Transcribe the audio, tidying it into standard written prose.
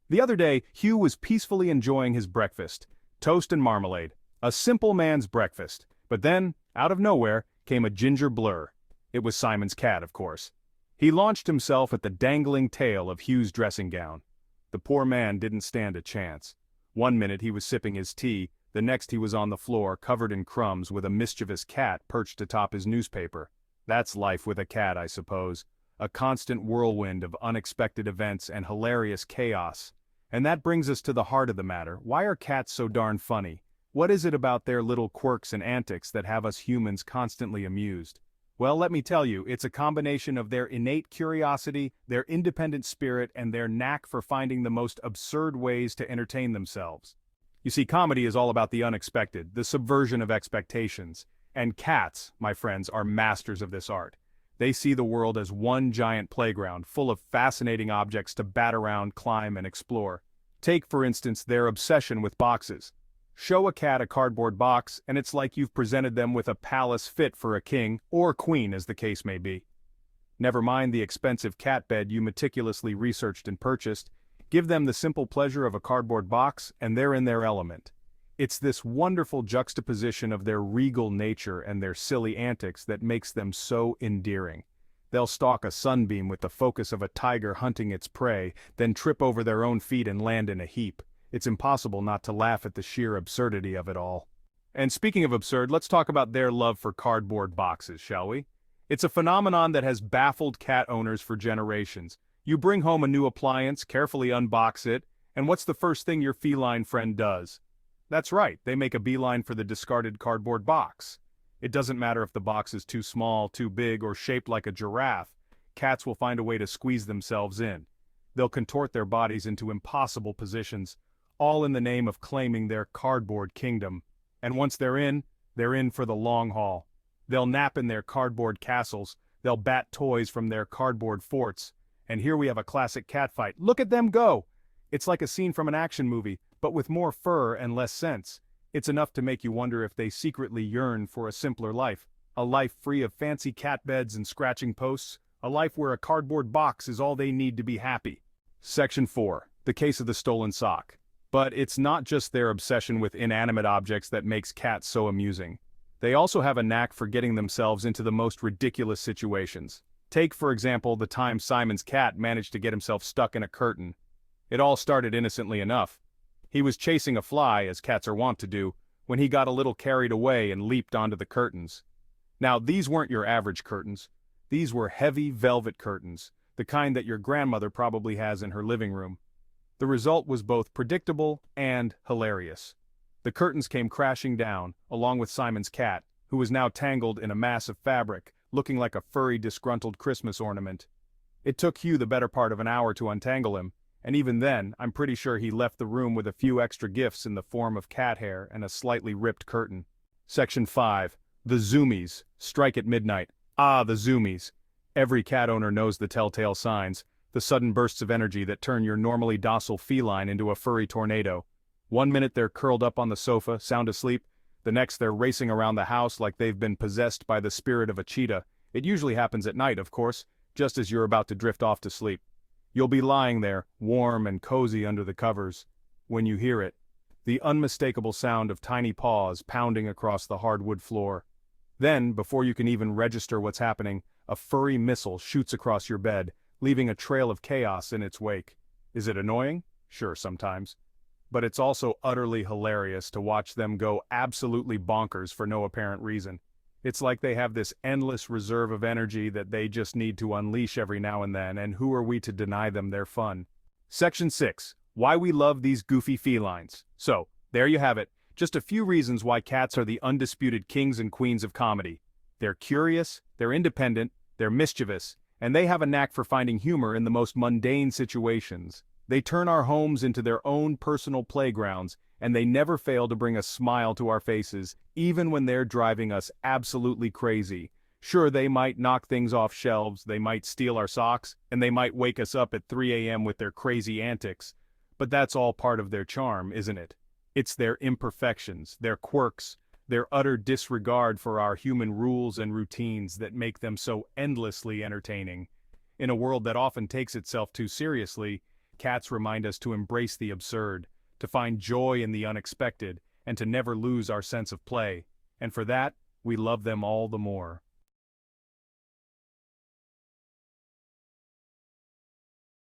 The other day, Hugh was peacefully enjoying his breakfast, toast and marmalade, a simple man's breakfast. But then, out of nowhere, came a ginger blur. It was Simon's cat, of course. He launched himself at the dangling tail of Hugh's dressing gown. The poor man didn't stand a chance. One minute he was sipping his tea, the next he was on the floor covered in crumbs with a mischievous cat perched atop his newspaper. That's life with a cat, I suppose. A constant whirlwind of unexpected events and hilarious chaos. And that brings us to the heart of the matter. Why are cats so darn funny? What is it about their little quirks and antics that have us humans constantly amused? Well, let me tell you, it's a combination of their innate curiosity, their independent spirit, and their knack for finding the most absurd ways to entertain themselves. You see, comedy is all about the unexpected, the subversion of expectations. And cats, my friends, are masters of this art. They see the world as one giant playground full of fascinating objects to bat around, climb, and explore. Take, for instance, their obsession with boxes. Show a cat a cardboard box, and it's like you've presented them with a palace fit for a king, or queen as the case may be. Never mind the expensive cat bed you meticulously researched and purchased, give them the simple pleasure of a cardboard box, and they're in their element. It's this wonderful juxtaposition of their regal nature and their silly antics that makes them so endearing. They'll stalk a sunbeam with the focus of a tiger hunting its prey, then trip over their own feet and land in a heap. It's impossible not to laugh at the sheer absurdity of it all. And speaking of absurd, let's talk about their love for cardboard boxes, shall we? It's a phenomenon that has baffled cat owners for generations. You bring home a new appliance, carefully unbox it, and what's the first thing your feline friend does? That's right, they make a beeline for the discarded cardboard box. It doesn't matter if the box is too small, too big, or shaped like a giraffe. Cats will find a way to squeeze themselves in. They'll contort their bodies into impossible positions, all in the name of claiming their cardboard kingdom. And once they're in for the long haul. They'll nap in their cardboard castles, they'll bat toys from their cardboard forts. And here we have a classic cat fight. Look at them go! It's like a scene from an action movie, but with more fur and less sense. It's enough to make you wonder if they secretly yearn for a simpler life. A life free of fancy cat beds and scratching posts. A life where a cardboard box is all they need to be happy. Section 4. The case of the stolen sock. But it's not just their obsession with inanimate objects that makes cats so amusing. They also have a knack for getting themselves into the most ridiculous situations. Take, for example, the time Simon's cat managed to get himself stuck in a curtain. It all started innocently enough. He was chasing a fly, as cats are wont to do, when he got a little carried away and leaped onto the curtains. Now, these weren't your average curtains. These were heavy velvet curtains, the kind that your grandmother probably has in her living room. The result was both predictable and hilarious. The curtains came crashing down, along with Simon's cat, who was now tangled in a mass of fabric, looking like a furry, disgruntled Christmas ornament. It took Hugh the better part of an hour to untangle him, and even then, I'm pretty sure he left the room with a few extra gifts in the form of cat hair and a slightly ripped curtain. Section 5. The zoomies. Strike at midnight. Ah, the zoomies. Every cat owner knows the telltale signs, the sudden bursts of energy that turn your normally docile feline into a furry tornado. One minute they're curled up on the sofa, sound asleep. The next they're racing around the house like they've been possessed by the spirit of a cheetah. It usually happens at night, of course, just as you're about to drift off to sleep. You'll be lying there, warm and cozy under the covers, when you hear it. The unmistakable sound of tiny paws pounding across the hardwood floor. Then, before you can even register what's happening, a furry missile shoots across your bed, leaving a trail of chaos in its wake. Is it annoying? Sure, sometimes. But it's also utterly hilarious to watch them go absolutely bonkers for no apparent reason. It's like they have this endless reserve of energy that they just need to unleash every now and then, and who are we to deny them their fun? Section 6. Why we love these goofy felines. So, there you have it. Just a few reasons why cats are the undisputed kings and queens of comedy. They're curious, they're independent, they're mischievous, and they have a knack for finding humor in the most mundane situations. They turn our homes into their own personal playgrounds, and they never fail to bring a smile to our faces, even when they're driving us absolutely crazy. Sure, they might knock things off shelves, they might steal our socks, and they might wake us up at 3 a.m. with their crazy antics. But that's all part of their charm, isn't it? It's their imperfections, their quirks, their utter disregard for our human rules and routines that make them so endlessly entertaining. In a world that often takes itself too seriously, Cats remind us to embrace the absurd, to find joy in the unexpected, and to never lose our sense of play. And for that, we love them all the more.